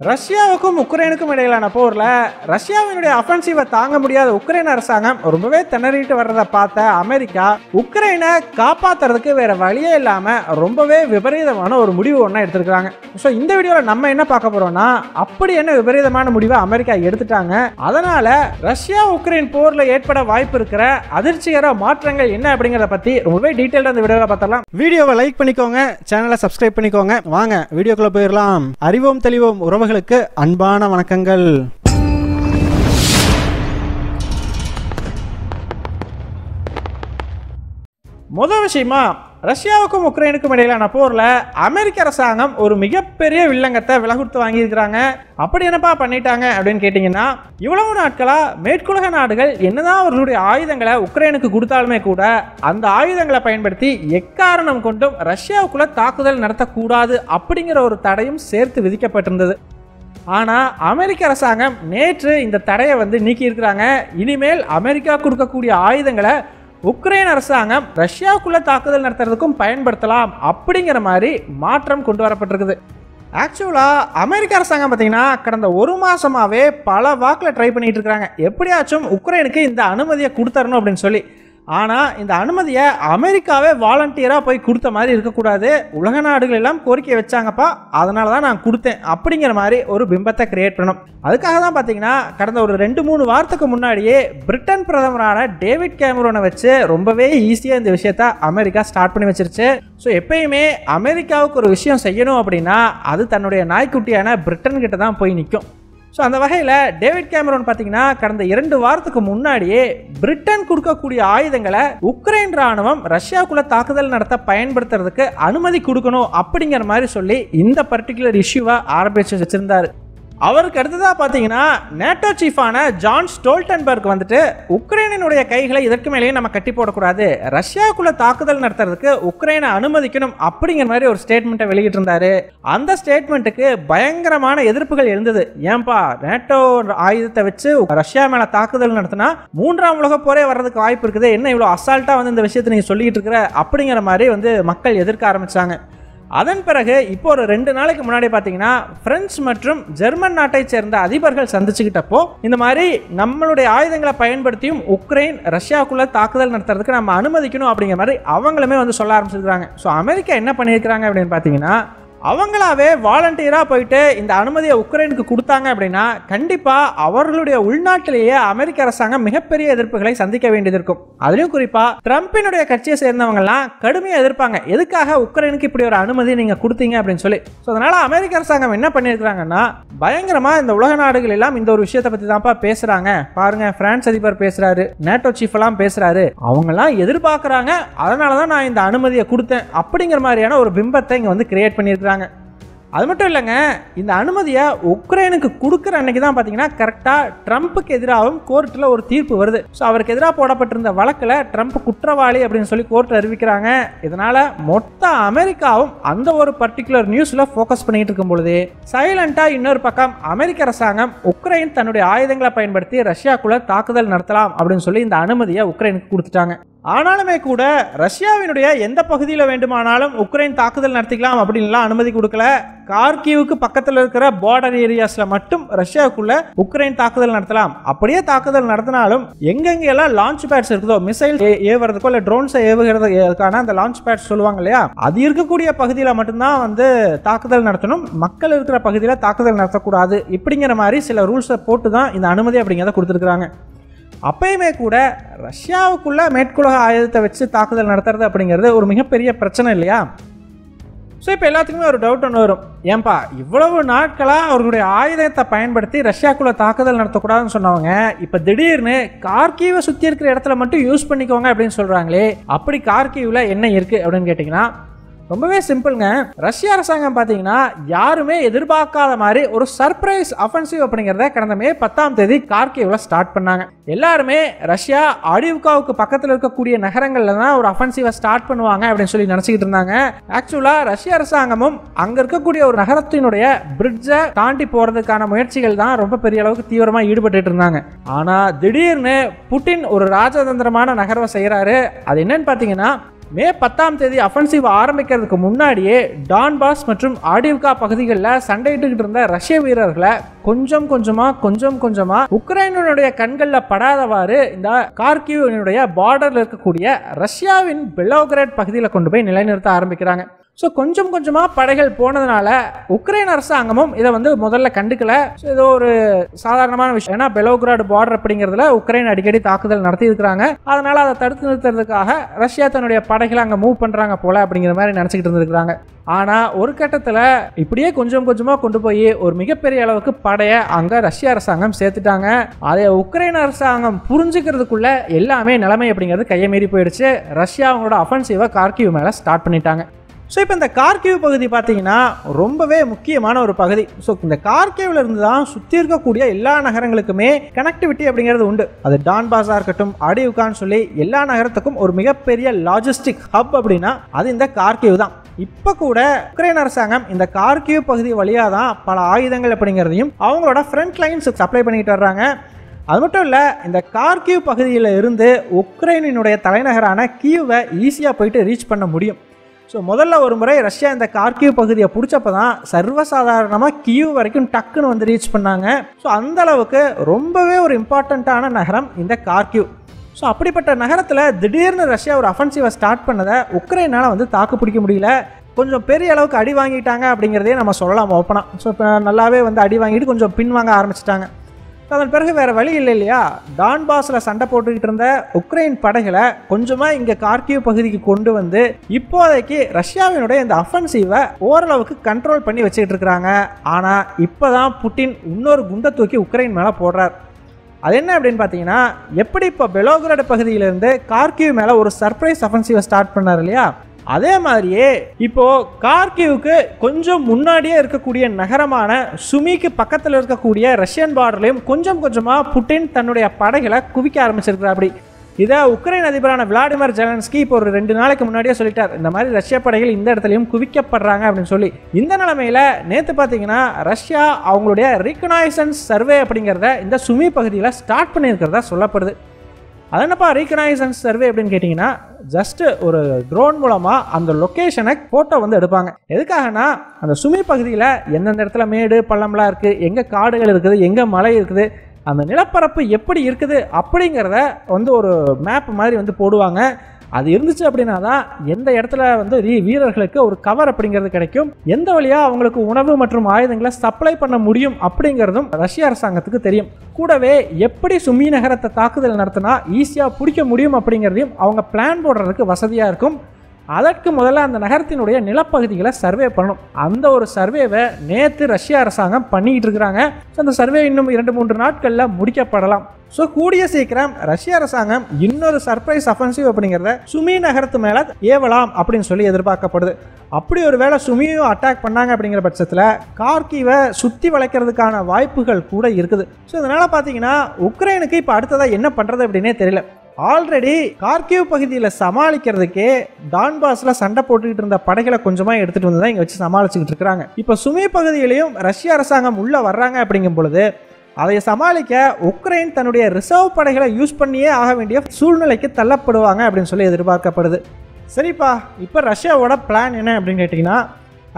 ரஷ்யாவுக்கும் உக்ரைனுக்கும் இடையிலான போர்ல ரஷ்யாவினுடைய அஃபென்சிவை தாங்க முடியாத உக்ரைன் அரசாங்கம் ரொம்பவே திணறிட்டு வர்றதை பார்த்த அமெரிக்கா உக்ரைனை காப்பாத்துறதுக்கு வேற வழியே இல்லாம ரொம்பவே விபரீதமான ஒரு முடிவு ஒன்று எடுத்திருக்காங்க. ஸோ இந்த வீடியோவில் நம்ம என்ன பார்க்க போறோம்னா அப்படி என்ன விபரீதமான முடிவை அமெரிக்கா எடுத்துட்டாங்க, அதனால ரஷ்யா உக்ரைன் போர்ல ஏற்பட வாய்ப்பு இருக்கிற அதிர்ச்சிகர மாற்றங்கள் என்ன அப்படிங்கிறத பத்தி ரொம்பவே டீட்டெயில்டா இந்த வீடியோவில் பார்த்தலாம். வீடியோவை லைக் பண்ணிக்கோங்க, சேனலை சப்ஸ்கிரைப் பண்ணிக்கோங்க. வாங்க வீடியோக்குள்ள போயிடலாம். அறிவோம் தெளிவோம் உறவுகளுக்கு அன்பான வணக்கங்கள். முதல் விஷயமா, ரஷ்யாவுக்கும் உக்ரைனுக்கும் இடையிலான போர்ல அமெரிக்க அரசாங்கம் ஒரு மிகப்பெரிய வில்லங்கத்தை விலகுத்து வாங்கியிருக்கிறாங்க. அப்படி என்னப்பா பண்ணிட்டாங்க அப்படின்னு கேட்டீங்கன்னா, இவ்வளவு நாட்களா மேற்குலக நாடுகள் என்னதான் அவர்களுடைய ஆயுதங்களை உக்ரைனுக்கு கொடுத்தாலுமே கூட அந்த ஆயுதங்களை பயன்படுத்தி எக்காரணம் கொண்டும் ரஷ்யாவுக்குள்ள தாக்குதல் நடத்தக்கூடாது அப்படிங்கிற ஒரு தடையும் சேர்த்து விதிக்கப்பட்டிருந்தது. ஆனால் அமெரிக்க அரசாங்கம் நேற்று இந்த தடையை நீக்கி இருக்கிறாங்க. இனிமேல் அமெரிக்கா கொடுக்கக்கூடிய ஆயுதங்களை உக்ரைன் அரசாங்கம் ரஷ்யாவுக்குள்ள தாக்குதல் நடத்துறதுக்கும் பயன்படுத்தலாம் அப்படிங்கிற மாதிரி மாற்றம் கொண்டு வரப்பட்டிருக்குது. ஆக்சுவலாக அமெரிக்க அரசாங்கம் பார்த்தீங்கன்னா கடந்த ஒரு மாதமாகவே பல வாக்கில் ட்ரை பண்ணிட்டு இருக்கிறாங்க, எப்படியாச்சும் உக்ரைனுக்கு இந்த அனுமதியை கொடுத்தரணும் அப்படின்னு சொல்லி. ஆனால் இந்த அனுமதியை அமெரிக்காவே வாலண்டியராக போய் கொடுத்த மாதிரி இருக்கக்கூடாது, உலக நாடுகள் எல்லாம் கோரிக்கை வச்சாங்கப்பா, அதனால தான் நான் கொடுத்தேன் அப்படிங்கிற மாதிரி ஒரு பிம்பத்தை கிரியேட் பண்ணணும். அதுக்காக தான் பார்த்தீங்கன்னா கடந்த ஒரு 2-3 வாரத்துக்கு முன்னாடியே பிரிட்டன் பிரதமரான டேவிட் கேமரோனை வச்சு ரொம்பவே ஈஸியாக இந்த விஷயத்த அமெரிக்கா ஸ்டார்ட் பண்ணி வச்சிருச்சு. ஸோ எப்பயுமே அமெரிக்காவுக்கு ஒரு விஷயம் செய்யணும் அப்படின்னா அது தன்னுடைய நாய்க்குட்டியான பிரிட்டன் கிட்ட தான் போய் நிற்கும். ஸோ அந்த வகையில் டேவிட் கேமரோன் பார்த்தீங்கன்னா கடந்த 2 வாரத்துக்கு முன்னாடியே பிரிட்டன் கொடுக்கக்கூடிய ஆயுதங்களை உக்ரைன் ராணுவம் ரஷ்யாவுக்குள்ள தாக்குதல் நடத்த பயன்படுத்துறதுக்கு அனுமதி கொடுக்கணும் அப்படிங்கிற மாதிரி சொல்லி இந்த பர்டிகுலர் இஷ்யூவை ஆரம்பிச்சு வச்சிருந்தாரு. அவருக்கு அடுத்ததாக பார்த்தீங்கன்னா நேட்டோ சீஃபான ஜான் ஸ்டோல்டன்பர்க் உக்ரைனுடைய கைகளை இதற்கு மேலேயே நம்ம கட்டி போடக்கூடாது, ரஷ்யாவுக்குள்ள தாக்குதல் நடத்துறதுக்கு உக்ரைனை அனுமதிக்கணும் அப்படிங்கிற மாதிரி ஒரு ஸ்டேட்மெண்ட்டை வெளியிட்டு இருந்தாரு. அந்த ஸ்டேட்மெண்ட்டுக்கு பயங்கரமான எதிர்ப்புகள் இருந்தது. ஏன்பா நேட்டோ ஆயுதத்தை வச்சு ரஷ்யா மேல தாக்குதல் நடத்தினா 3ஆம் உலக போரே வர்றதுக்கு வாய்ப்பு இருக்குது, என்ன இவ்வளோ அசால்ட்டா இந்த விஷயத்தை நீங்க சொல்லிட்டு இருக்கிற அப்படிங்கிற மாதிரி மக்கள் எதிர்க்க ஆரம்பிச்சாங்க. அதன் பிறகு இப்போ ஒரு 2 நாளைக்கு முன்னாடி பார்த்தீங்கன்னா பிரெஞ்சு மற்றும் ஜெர்மன் நாட்டை சேர்ந்த அதிபர்கள் சந்திச்சுக்கிட்டப்போ இந்த மாதிரி நம்மளுடைய ஆயுதங்களை பயன்படுத்தியும் உக்ரைன் ரஷ்யாவுக்குள்ள தாக்குதல் நடத்துறதுக்கு நம்ம அனுமதிக்கணும் அப்படிங்கிற மாதிரி அவங்களுமே சொல்ல ஆரம்பிச்சிருக்காங்க. ஸோ அமெரிக்கா என்ன பண்ணியிருக்கிறாங்க அப்படின்னு பார்த்தீங்கன்னா, அவங்களாவே வாலண்டியராக போயிட்டு இந்த அனுமதியை உக்ரைனுக்கு கொடுத்தாங்க அப்படின்னா கண்டிப்பாக அவர்களுடைய உள்நாட்டிலேயே அமெரிக்க அரசாங்கம் மிகப்பெரிய எதிர்ப்புகளை சந்திக்க வேண்டியது இருக்கும். அதுலேயும் குறிப்பாக ட்ரம்பினுடைய கட்சியை சேர்ந்தவங்கலாம் கடுமையாக எதிர்ப்பாங்க, எதுக்காக உக்ரைனுக்கு இப்படி ஒரு அனுமதி நீங்கள் கொடுத்தீங்க அப்படின்னு சொல்லி. ஸோ அதனால் அமெரிக்க அரசாங்கம் என்ன பண்ணியிருக்கிறாங்கன்னா பயங்கரமாக இந்த உலக நாடுகள் எல்லாம் இந்த ஒரு விஷயத்தை பற்றி தான்ப்பா பேசுகிறாங்க, பாருங்க பிரான்ஸ் அதிபர் பேசுகிறாரு, நேட்டோ சீஃப் எல்லாம் பேசுகிறாரு, அவங்கெல்லாம் எதிர்பார்க்குறாங்க, அதனால தான் நான் இந்த அனுமதியை கொடுத்தேன் அப்படிங்கிற மாதிரியான ஒரு பிம்பத்தை இங்கே கிரியேட் பண்ணியிருக்கிறாங்க. அது மட்டும் இல்லைங்க, இந்த அனுமதியை உக்ரைனுக்கு கொடுக்குற அன்னைக்கு தான் பார்த்தீங்கன்னா கரெக்டாக ட்ரம்ப்புக்கு எதிராகவும் கோர்ட்டில் ஒரு தீர்ப்பு வருது. ஸோ அவருக்கு எதிராக போடப்பட்டிருந்த வழக்கில் ட்ரம்ப் குற்றவாளி அப்படின்னு சொல்லி கோர்ட்டில் அறிவிக்கிறாங்க. இதனால் மொத்த அமெரிக்காவும் அந்த ஒரு பர்டிகுலர் நியூஸில் ஃபோக்கஸ் பண்ணிட்டு இருக்கும் பொழுது சைலண்டாக இன்னொரு பக்கம் அமெரிக்க அரசாங்கம் உக்ரைன் தன்னுடைய ஆயுதங்களை பயன்படுத்தி ரஷ்யாக்குள்ள தாக்குதல் நடத்தலாம் அப்படின்னு சொல்லி இந்த அனுமதியை உக்ரைனுக்கு கொடுத்துட்டாங்க. ஆனாலுமே கூட ரஷ்யாவினுடைய எந்த பகுதியில் வேண்டுமானாலும் உக்ரைன் தாக்குதல் நடத்திக்கலாம் அப்படின்லாம் அனுமதி கொடுக்கல. கார்கிவுக்கு பக்கத்தில் இருக்கிற பார்டர் ஏரியாஸ்ல மட்டும் ரஷ்யாவுக்குள்ள உக்ரைன் தாக்குதல் நடத்தலாம். அப்படியே தாக்குதல் நடத்தினாலும் எங்கெங்கெல்லாம் லான்ச் பேட்ஸ் இருக்குதோ, மிசைல் ஏவுறதுக்கோ இல்லை ட்ரோன்ஸை ஏவுகிறதுக்கான அந்த லான்ச் பேட்ஸ் சொல்லுவாங்க இல்லையா, அது இருக்கக்கூடிய பகுதியில் மட்டும்தான் தாக்குதல் நடத்தணும், மக்கள் இருக்கிற பகுதியில் தாக்குதல் நடத்தக்கூடாது இப்படிங்கிற மாதிரி சில ரூல்ஸை போட்டு தான் இந்த அனுமதி அப்படிங்கிறத கொடுத்துருக்குறாங்க. அப்பயுமே கூட ரஷ்யாவுக்குள்ள மேற்குலக ஆயுதத்தை வச்சு தாக்குதல் நடத்துறது அப்படிங்கிறது ஒரு மிகப்பெரிய பிரச்சனை இல்லையா. ஸோ இப்போ எல்லாத்துக்குமே ஒரு டவுட் ஒன்று வரும், ஏன்பா இவ்வளவு நாட்களாக அவர்களுடைய ஆயுதத்தை பயன்படுத்தி ரஷ்யாக்குள்ள தாக்குதல் நடத்தக்கூடாதுன்னு சொன்னவங்க இப்போ திடீர்னு கார்கிவை சுற்றி இருக்கிற இடத்துல மட்டும் யூஸ் பண்ணிக்கோங்க அப்படின்னு சொல்கிறாங்களே, அப்படி கார்கிவில் என்ன இருக்குது அப்படின்னு கேட்டிங்கன்னா ரொம்பவே சிம்பிள்ங்க. ரஷ்ய அரசாங்கம் பார்த்தீங்கன்னா யாருமே எதிர்பார்க்காத மாதிரி ஒரு சர்ப்ரைஸ் அஃபென்சிவ் அப்படிங்கிறத கடந்த மே 10ஆம் தேதி கார்கிவில் ஸ்டார்ட் பண்ணாங்க. எல்லாருமே ரஷ்யா ஆடிவ்காவுக்கு பக்கத்தில் இருக்கக்கூடிய நகரங்கள்ல தான் ஒரு அஃபென்சிவை ஸ்டார்ட் பண்ணுவாங்க அப்படின்னு சொல்லி நினச்சிக்கிட்டு இருந்தாங்க. ஆக்சுவலாக ரஷ்ய அரசாங்கமும் அங்கே இருக்கக்கூடிய ஒரு நகரத்தினுடைய பிரிட்ஜை தாண்டி போகிறதுக்கான முயற்சிகள் தான் ரொம்ப பெரிய அளவுக்கு தீவிரமாக ஈடுபட்டு இருந்தாங்க. ஆனால் திடீர்னு புட்டின் ஒரு ராஜதந்திரமான நகர்வை செய்கிறாரு. அது என்னன்னு பார்த்தீங்கன்னா மே 10ஆம் தேதி அஃபென்சிவ் ஆரம்பிக்கிறதுக்கு முன்னாடியே டான்பாஸ் மற்றும் ஆடிவ்கா பகுதிகளில் சண்டையிட்டுக்கிட்டு இருந்த ரஷ்ய வீரர்களை கொஞ்சம் கொஞ்சமா உக்ரைனுடைய கண்களில் படாதவாறு இந்த கார்கிவ் பார்டர்ல இருக்கக்கூடிய ரஷ்யாவின் பெலோகிராட் பகுதியில் கொண்டு போய் நிலைநிறுத்த ஆரம்பிக்கிறாங்க. ஸோ கொஞ்சம் கொஞ்சமாக படைகள் போனதுனால உக்ரைன் அரசாங்கமும் இதை முதல்ல கண்டுக்கல. ஸோ ஏதோ ஒரு சாதாரணமான விஷயம். ஏன்னா பெலோகிராட் பார்டர் அப்படிங்கிறதுல உக்ரைன் அடிக்கடி தாக்குதல் நடத்தி இருக்கிறாங்க. அதனால அதை தடுத்து நிறுத்துறதுக்காக ரஷ்யா தன்னுடைய படைகளை அங்கே மூவ் பண்ணுறாங்க போல அப்படிங்கிற மாதிரி நினச்சிக்கிட்டு இருந்திருக்கிறாங்க. ஆனால் ஒரு கட்டத்தில் இப்படியே கொஞ்சம் கொஞ்சமாக கொண்டு போய் ஒரு மிகப்பெரிய அளவுக்கு படையை அங்கே ரஷ்ய அரசாங்கம் சேர்த்துட்டாங்க. அதை உக்ரைன் அரசாங்கம் புரிஞ்சுக்கிறதுக்குள்ள எல்லாமே நிலைமை அப்படிங்கிறது கையை மீறி போயிடுச்சு. ரஷ்யா அவங்களோட அஃபென்சிவை கார்கிவ் மேலே ஸ்டார்ட் பண்ணிட்டாங்க. ஸோ இப்போ இந்த கார்கிவ் பகுதி பார்த்தீங்கன்னா ரொம்பவே முக்கியமான ஒரு பகுதி. ஸோ இந்த கார்கிவ்ல இருந்து தான் சுற்றி இருக்கக்கூடிய எல்லா நகரங்களுக்குமே கனெக்டிவிட்டி அப்படிங்கிறது உண்டு. அது டான்பாஸாக இருக்கட்டும், ஆடிவ்கான்னு சொல்லி எல்லா நகரத்துக்கும் ஒரு மிகப்பெரிய லாஜிஸ்டிக் ஹப் அப்படின்னா அது இந்த கார்கிவ் தான். இப்போ கூட உக்ரைன் அரசாங்கம் இந்த கார்கிவ் பகுதி வழியாக தான் பல ஆயுதங்கள் அப்படிங்கிறதையும் அவங்களோட ஃப்ரண்ட் லைன்ஸ் சப்ளை பண்ணிக்கிட்டு வர்றாங்க. அது மட்டும் இல்லை, இந்த கார்கிவ் பகுதியில் இருந்து உக்ரைனினுடைய தலைநகரான கீவை ஈஸியாக போயிட்டு ரீச் பண்ண முடியும். ஸோ முதல்ல ஒரு முறை ரஷ்யா இந்த கார்கிவ் பகுதியை பிடிச்சப்போ தான் சர்வசாதாரணமாக கீவ் வரைக்கும் டக்குன்னு ரீச் பண்ணாங்க. ஸோ அந்த அளவுக்கு ரொம்பவே ஒரு இம்பார்ட்டண்ட்டான நகரம் இந்த கார்கிவ். ஸோ அப்படிப்பட்ட நகரத்தில் திடீர்னு ரஷ்யா ஒரு அஃபென்சிவை ஸ்டார்ட் பண்ணதை உக்ரைனால் தாக்கு பிடிக்க முடியல. கொஞ்சம் பெரிய அளவுக்கு அடி வாங்கிட்டாங்க அப்படிங்கிறதே நம்ம சொல்லலாம் ஓப்பனாக. ஸோ இப்போ நல்லாவே அடி வாங்கிட்டு கொஞ்சம் பின்வாங்க ஆரம்பிச்சிட்டாங்க. அதன் பிறகு வேறு வழி இல்லை இல்லையா, டான்பாஸில் சண்டை போட்டுக்கிட்டு இருந்த உக்ரைன் படைகளை கொஞ்சமாக இங்கே கார்கிவ் பகுதிக்கு கொண்டு இப்போதைக்கு ரஷ்யாவினுடைய இந்த அஃபென்சிவை ஓரளவுக்கு கண்ட்ரோல் பண்ணி வச்சுக்கிட்டு இருக்கிறாங்க. ஆனால் இப்போ தான் புட்டின் இன்னொரு குண்டை தூக்கி உக்ரைன் மேலே போடுறார். அது என்ன அப்படின்னு பார்த்தீங்கன்னா, எப்படி இப்போ பெலோகிராட் பகுதியிலேருந்து கார்கிவ் மேலே ஒரு சர்ப்ரைஸ் அஃபென்சிவை ஸ்டார்ட் பண்ணார் இல்லையா, அதே மாதிரியே இப்போ கார்கிவுக்கு கொஞ்சம் முன்னாடியே இருக்கக்கூடிய நகரமான சுமிக்கு பக்கத்தில் இருக்கக்கூடிய ரஷ்யன் பார்டர்லையும் கொஞ்சம் கொஞ்சமாக புட்டின் தன்னுடைய படைகளை குவிக்க ஆரம்பிச்சிருக்கிறார். அப்படி இதை உக்ரைன் அதிபரான விளாடிமிர் ஜெலன்ஸ்கி இப்போ ஒரு 2 நாளைக்கு முன்னாடியே சொல்லிட்டார், இந்த மாதிரி ரஷ்ய படைகள் இந்த இடத்துலையும் குவிக்கப்படுறாங்க அப்படின்னு சொல்லி. இந்த நிலைமையில் நேற்று பார்த்தீங்கன்னா ரஷ்யா அவங்களுடைய ரீகனைசன்ஸ் சர்வே அப்படிங்கிறத இந்த சுமி பகுதியில் ஸ்டார்ட் பண்ணியிருக்கிறதா சொல்லப்படுது. அது என்னப்பா ரீகனைசன்ஸ் சர்வே அப்படின்னு கேட்டிங்கன்னா, ஜஸ்ட் ஒரு ட்ரோன் மூலமாக அந்த லொக்கேஷனை ஃபோட்டோ எடுப்பாங்க. எதுக்காகனா அந்த சுமி பகுதியில் எந்தெந்த இடத்துல மேடு பள்ளம்லாம் இருக்குது, எங்கே காடுகள் இருக்குது, எங்கே மலை இருக்குது, அந்த நிலப்பரப்பு எப்படி இருக்குது அப்படிங்கிறத ஒரு மேப் மாதிரி போடுவாங்க. அது இருந்துச்சு அப்படின்னா தான் எந்த இடத்துல வீரர்களுக்கு ஒரு கவர் அப்படிங்கிறது கிடைக்கும், எந்த வழியாக அவங்களுக்கு உணவு மற்றும் ஆயுதங்களை சப்ளை பண்ண முடியும் அப்படிங்கிறதும் ரஷ்ய அரசாங்கத்துக்கு தெரியும். கூடவே எப்படி சுமி நகரத்தை தாக்குதல் நடத்தினா ஈஸியாக பிடிக்க முடியும் அப்படிங்கிறதையும் அவங்க பிளான் போடுறதுக்கு வசதியாக இருக்கும். அதற்கு முதல்ல அந்த நகரத்தினுடைய நிலப்பகுதிகளை சர்வே பண்ணணும். அந்த ஒரு சர்வேவை நேற்று ரஷ்ய அரசாங்கம் பண்ணிக்கிட்டு இருக்கிறாங்க. அந்த சர்வே இன்னும் 2-3 நாட்களில் முடிக்கப்படலாம். ஸோ கூடிய சீக்கிரம் ரஷ்ய அரசாங்கம் இன்னொரு சர்ப்ரைஸ் அஃபென்சிவ் அப்படிங்கிறத சுமி நகரத்து மேலே ஏவலாம் அப்படின்னு சொல்லி எதிர்பார்க்கப்படுது. அப்படி ஒரு வேளை சுமியும் அட்டாக் பண்ணாங்க அப்படிங்கிற பட்சத்தில் கார்கிவை சுற்றி வளைக்கிறதுக்கான வாய்ப்புகள் கூட இருக்குது. ஸோ இதனால் பார்த்தீங்கன்னா உக்ரைனுக்கு இப்போ அடுத்ததாக என்ன பண்ணுறது அப்படின்னே தெரியல. ஆல்ரெடி கார்கிவ் பகுதியில் சமாளிக்கிறதுக்கே டான்பாஸில் சண்டை போட்டுக்கிட்டு இருந்த படைகளை கொஞ்சமாக எடுத்துகிட்டு வந்து தான் இங்கே வச்சு சமாளிச்சுக்கிட்டு இருக்கிறாங்க. இப்போ சுமி பகுதியிலையும் ரஷ்ய அரசாங்கம் உள்ளே வர்றாங்க அப்படிங்கும் பொழுது அதை சமாளிக்க உக்ரைன் தன்னுடைய ரிசர்வ் படைகளை யூஸ் பண்ணியே ஆக வேண்டிய சூழ்நிலைக்கு தள்ளப்படுவாங்க அப்படின்னு சொல்லி எதிர்பார்க்கப்படுது. சரிப்பா, இப்போ ரஷ்யாவோட பிளான் என்ன அப்படின்னு கேட்டிங்கன்னா,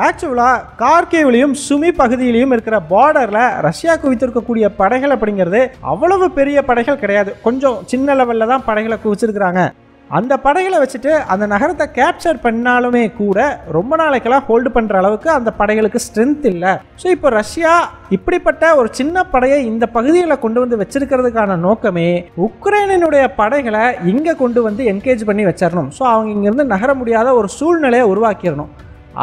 ஆக்சுவலாக கார்கிவ்லையும் சுமி பகுதியிலையும் இருக்கிற பார்டரில் ரஷ்யா குவித்திருக்கக்கூடிய படைகள் அப்படிங்கிறது அவ்வளவு பெரிய படைகள் கிடையாது. கொஞ்சம் சின்ன லெவலில் தான் படைகளை குவிச்சிருக்கிறாங்க. அந்த படைகளை வச்சுட்டு அந்த நகரத்தை கேப்சர் பண்ணாலுமே கூட ரொம்ப நாளைக்கெல்லாம் ஹோல்டு பண்ணுற அளவுக்கு அந்த படைகளுக்கு ஸ்ட்ரென்த் இல்லை. ஸோ இப்போ ரஷ்யா இப்படிப்பட்ட ஒரு சின்ன படையை இந்த பகுதியில் கொண்டு வச்சிருக்கிறதுக்கான நோக்கமே உக்ரைனினுடைய படைகளை இங்கே கொண்டு என்கேஜ் பண்ணி வச்சிடணும். ஸோ அவங்க இங்கேருந்து நகர முடியாத ஒரு சூழ்நிலையை உருவாக்கிடணும்.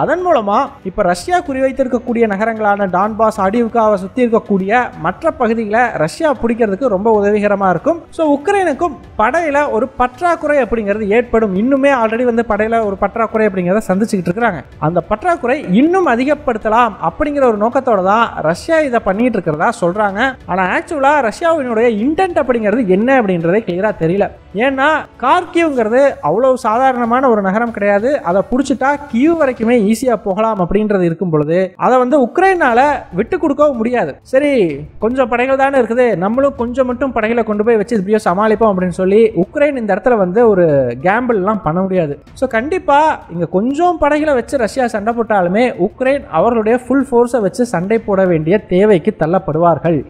அதன் மூலமாக இப்போ ரஷ்யா குறிவைத்திருக்கக்கூடிய நகரங்களான டான்பாஸ், ஆடிவ்காவை சுற்றி இருக்கக்கூடிய மற்ற பகுதிகளை ரஷ்யா பிடிக்கிறதுக்கு ரொம்ப உதவிகரமாக இருக்கும். ஸோ உக்ரைனுக்கும் படையில் ஒரு பற்றாக்குறை அப்படிங்கிறது ஏற்படும். இன்னுமே ஆல்ரெடி படையில் ஒரு பற்றாக்குறை அப்படிங்கிறத சந்திச்சுக்கிட்டு இருக்கிறாங்க. அந்த பற்றாக்குறை இன்னும் அதிகப்படுத்தலாம் அப்படிங்கிற ஒரு நோக்கத்தோடு தான் ரஷ்யா இதை பண்ணிட்டு இருக்கிறதா சொல்கிறாங்க. ஆனால் ஆக்சுவலாக ரஷ்யாவினுடைய இன்டென்ட் அப்படிங்கிறது என்ன அப்படின்றதே கிளியராக தெரியல. ஏன்னா கார்கிவ்ங்கிறது அவ்வளோ சாதாரணமான ஒரு நகரம் கிடையாது. அதை பிடிச்சிட்டா கியூ வரைக்குமே ஈஸியாக போகலாம் அப்படின்றது இருக்கும் பொழுது அதை வந்து உக்ரைனால விட்டு கொடுக்கவும் முடியாது. சரி கொஞ்சம் படைகள் தானே இருக்குது, நம்மளும் கொஞ்சம் மட்டும் படைகளை கொண்டு போய் வச்சு இப்படியோ சமாளிப்போம் அப்படின்னு சொல்லி உக்ரைன் இந்த இடத்துல வந்து ஒரு கேம்பிள்லாம் பண்ண முடியாது. ஸோ கண்டிப்பாக இங்கே கொஞ்சம் படைகளை வச்சு ரஷ்யா சண்டை போட்டாலுமே உக்ரைன் அவர்களுடைய ஃபுல் ஃபோர்ஸை வச்சு சண்டை போட வேண்டிய தேவைக்கு தள்ளப்படுவார்கள்.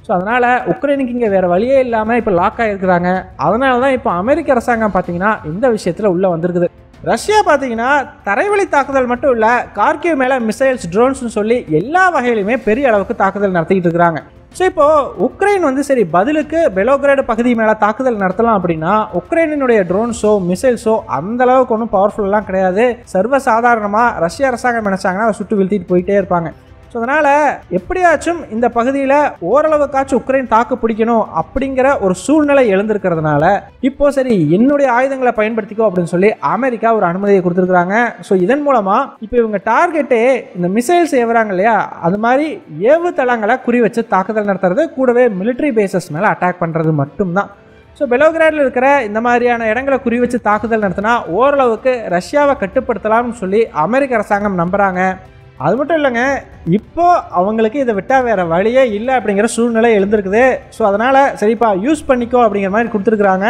ஸோ அதனால் உக்ரைனுக்கு இங்கே வேறு வழியே இல்லாமல் இப்போ லாக் ஆகிருக்கிறாங்க. அதனால தான் இப்போ அமெரிக்க அரசாங்கம் பார்த்தீங்கன்னா இந்த விஷயத்தில் உள்ளே வந்திருக்குது. ரஷ்யா பார்த்தீங்கன்னா தரைவழி தாக்குதல் மட்டும் இல்லை, கார்கிவ் மேலே மிசைல்ஸ், ட்ரோன்ஸ்னு சொல்லி எல்லா வகையிலுமே பெரிய அளவுக்கு தாக்குதல் நடத்திக்கிட்டு இருக்கிறாங்க. ஸோ இப்போது உக்ரைன் வந்து சரி பதிலுக்கு பெலோகிராட் பகுதி மேலே தாக்குதல் நடத்தலாம் அப்படின்னா உக்ரைனினுடைய ட்ரோன்ஸோ மிசைல்ஸோ அந்த அளவுக்கு ஒன்றும் பவர்ஃபுல்லாம் கிடையாது. சர்வசாதாரணமாக ரஷ்ய அரசாங்கம் நினச்சாங்கன்னா அதை சுட்டு வீழ்த்திட்டு போயிட்டே இருப்பாங்க. ஸோ அதனால் எப்படியாச்சும் இந்த பகுதியில் ஓரளவுக்காச்சும் உக்ரைன் தாக்கு பிடிக்கணும் அப்படிங்கிற ஒரு சூழ்நிலை எழுந்திருக்கிறதுனால இப்போ சரி என்னுடைய ஆயுதங்களை பயன்படுத்திக்கோ அப்படின்னு சொல்லி அமெரிக்கா ஒரு அனுமதியை கொடுத்துருக்குறாங்க. ஸோ இதன் மூலமாக இப்போ இவங்க டார்கெட்டே இந்த மிசைல்ஸ் ஏவுறாங்க இல்லையா, அது மாதிரி ஏவுதளங்களை குறி வச்சு தாக்குதல் நடத்துறது, கூடவே மிலிட்ரி பேசஸ் மேலே அட்டாக் பண்ணுறது மட்டும்தான். ஸோ பெலோகிராடில் இருக்கிற இந்த மாதிரியான இடங்களை குறி வச்சு தாக்குதல் நடத்தினா ஓரளவுக்கு ரஷ்யாவை கட்டுப்படுத்தலாம்னு சொல்லி அமெரிக்க அரசாங்கம் நம்புகிறாங்க. அது மட்டும் இல்லைங்க, இப்போ அவங்களுக்கு இதை விட்டால் வேறு வழியே இல்லை அப்படிங்கிற சூழ்நிலை எழுந்திருக்குது. ஸோ அதனால் சரிப்பா யூஸ் பண்ணிக்கோ அப்படிங்கிற மாதிரி கொடுத்துருக்குறாங்க.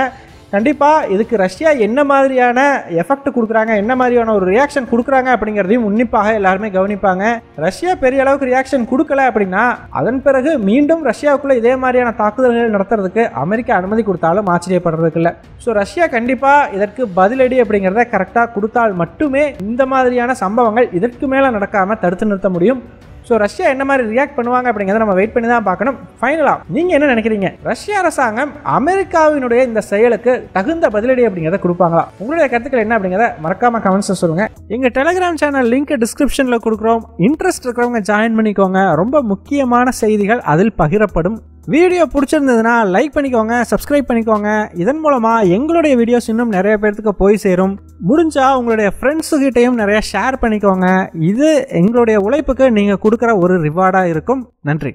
கண்டிப்பாக இதுக்கு ரஷ்யா என்ன மாதிரியான எஃபெக்ட் கொடுக்குறாங்க, என்ன மாதிரியான ஒரு ரியாக்ஷன் கொடுக்குறாங்க அப்படிங்கிறதையும் உன்னிப்பாக எல்லாருமே கவனிப்பாங்க. ரஷ்யா பெரிய அளவுக்கு ரியாக்ஷன் கொடுக்கல அப்படின்னா அதன் பிறகு மீண்டும் ரஷ்யாவுக்குள்ளே இதே மாதிரியான தாக்குதல்கள் நடத்துறதுக்கு அமெரிக்கா அனுமதி கொடுத்தாலும் ஆச்சரியப்படுறதுக்கு இல்லை. ஸோ ரஷ்யா கண்டிப்பாக இதற்கு பதிலடி அப்படிங்கிறத கரெக்டாக கொடுத்தால் மட்டுமே இந்த மாதிரியான சம்பவங்கள் இதற்கு மேலே நடக்காமல் தடுத்து நிறுத்த முடியும். ஸோ ரஷ்யா என்ன மாதிரி ரியாக்ட் பண்ணுவாங்க அப்படிங்கிறத நம்ம வெயிட் பண்ணி தான் பார்க்கணும். ஃபைனலாக நீங்கள் என்ன நினைக்கிறீங்க? ரஷ்ய அரசாங்கம் அமெரிக்காவினுடைய இந்த செயலுக்கு தகுந்த பதிலடி அப்படிங்கிறத கொடுப்பாங்களா? உங்களுடைய கருத்துக்கள் என்ன அப்படிங்கிறத மறக்காம கமெண்ட்ஸ் சொல்லுங்க. எங்கள் டெலிகிராம் சேனல் லிங்க் டிஸ்கிரிப்ஷனில் கொடுக்குறோம். இன்ட்ரெஸ்ட் இருக்கிறவங்க ஜாயின் பண்ணிக்கோங்க. ரொம்ப முக்கியமான செய்திகள் அதில் பகிரப்படும். வீடியோ பிடிச்சிருந்ததுன்னா லைக் பண்ணிக்கோங்க, சப்ஸ்கிரைப் பண்ணிக்கோங்க. இதன் மூலமாக எங்களுடைய வீடியோஸ் இன்னும் நிறைய பேர்த்துக்கு போய் சேரும். முடிஞ்சால் உங்களுடைய ஃப்ரெண்ட்ஸுக்கிட்டையும் நிறைய ஷேர் பண்ணிக்கோங்க. இது எங்களுடைய உழைப்புக்கு நீங்கள் கொடுக்குற ஒரு ரிவார்டாக இருக்கும். நன்றி.